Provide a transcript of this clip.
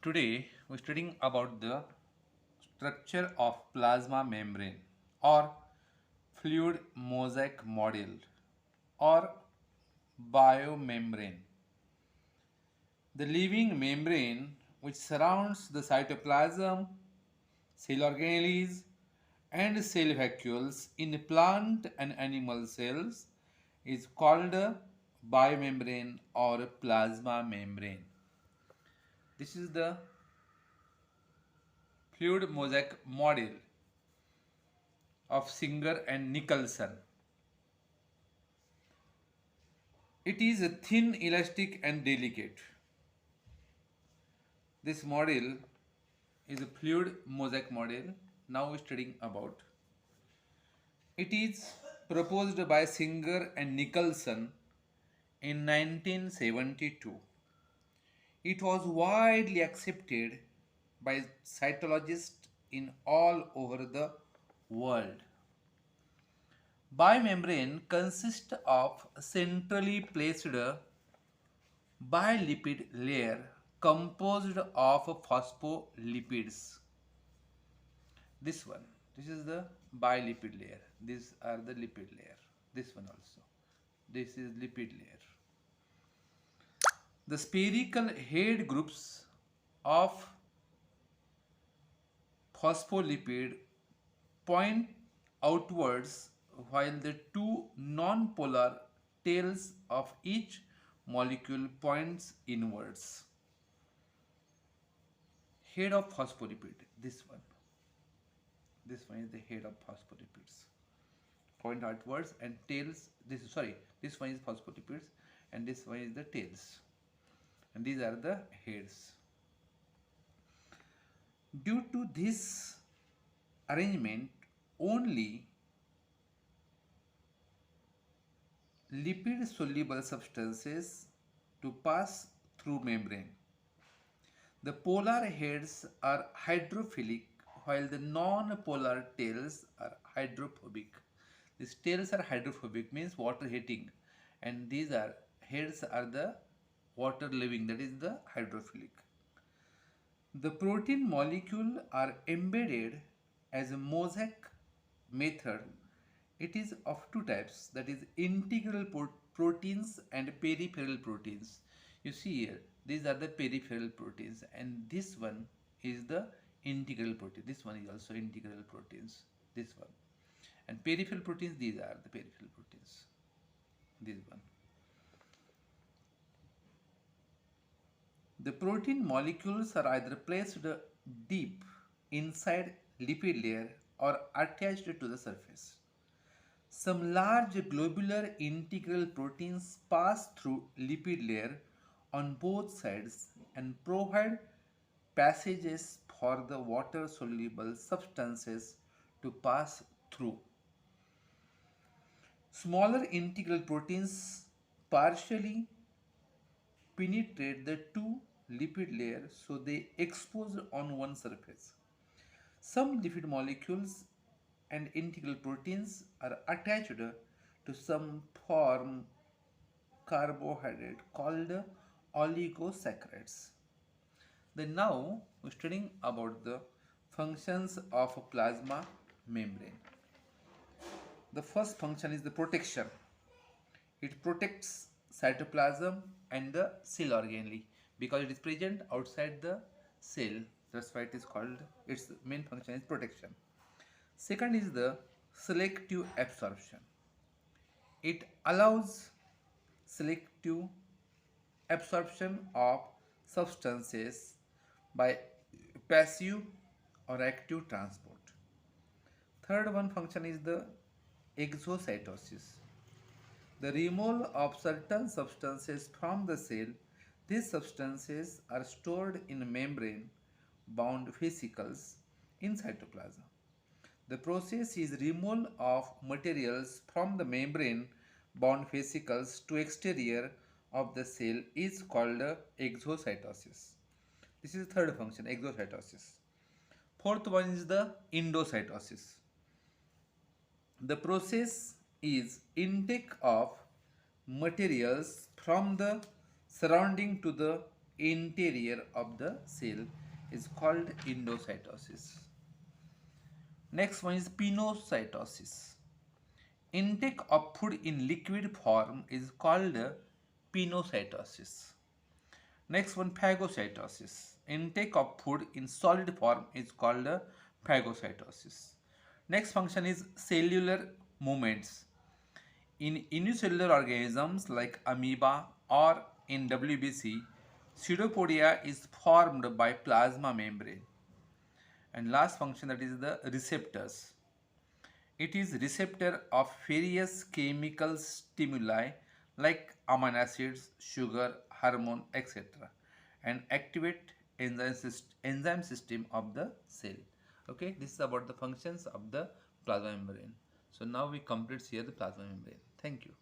Today we're studying about the structure of plasma membrane or fluid mosaic model or biomembrane. The living membrane which surrounds the cytoplasm, cell organelles and cell vacuoles in plant and animal cells is called a biomembrane or plasma membrane. This is the fluid mosaic model of Singer and Nicholson. It is thin, elastic, and delicate. This model is a fluid mosaic model. Now we're studying about. It is proposed by Singer and Nicholson in 1972. It was widely accepted by cytologists in all over the world. Biomembrane consists of a centrally placed bilipid layer composed of phospholipids. This one, this is the bilipid layer. These are the lipid layer. This one also. This is lipid layer. The spherical head groups of phospholipid point outwards while the two non-polar tails of each molecule points inwards. Head of phospholipid, this one is the head of phospholipids, point outwards, and tails, this one is phospholipids and this one is the tails, and these are the heads. Due to this arrangement, only lipid soluble substances to pass through membrane. The polar heads are hydrophilic while the non-polar tails are hydrophobic. These tails are hydrophobic, means water hating, and these are heads are the water living, that is the hydrophilic. The protein molecule are embedded as a mosaic method. It is of two types, that is integral proteins and peripheral proteins. You see here, these are the peripheral proteins and this one is the integral protein. This one is also integral proteins, this one. And peripheral proteins, these are the peripheral proteins, this one. The protein molecules are either placed deep inside lipid layer or attached to the surface. Some large globular integral proteins pass through lipid layer on both sides and provide passages for the water soluble substances to pass through. Smaller integral proteins partially penetrate the two lipid layers, so they expose on one surface. Some lipid molecules and integral proteins are attached to some form carbohydrate called oligosaccharides. Then now we're studying about the functions of a plasma membrane. The first function is the protection. It protects cytoplasm and the cell organelle because it is present outside the cell. That's why it is called, its main function is protection. Second is the selective absorption. It allows selective absorption of substances by passive or active transport. Third one function is the exocytosis. The removal of certain substances from the cell. These substances are stored in membrane bound vesicles in cytoplasm. The process is removal of materials from the membrane bound vesicles to exterior of the cell is called exocytosis. This is the third function, exocytosis. Fourth one is the endocytosis. The process is intake of materials from the surrounding to the interior of the cell is called endocytosis. Next one is pinocytosis. Intake of food in liquid form is called pinocytosis. Next one, phagocytosis. Intake of food in solid form is called phagocytosis. Next function is cellular movements. In unicellular organisms like amoeba or in WBC, pseudopodia is formed by plasma membrane. And last function, that is the receptors. It is receptor of various chemical stimuli like amino acids, sugar, hormone, etc. and activate enzyme system of the cell. Okay, this is about the functions of the plasma membrane. So now we complete here the plasma membrane. Thank you.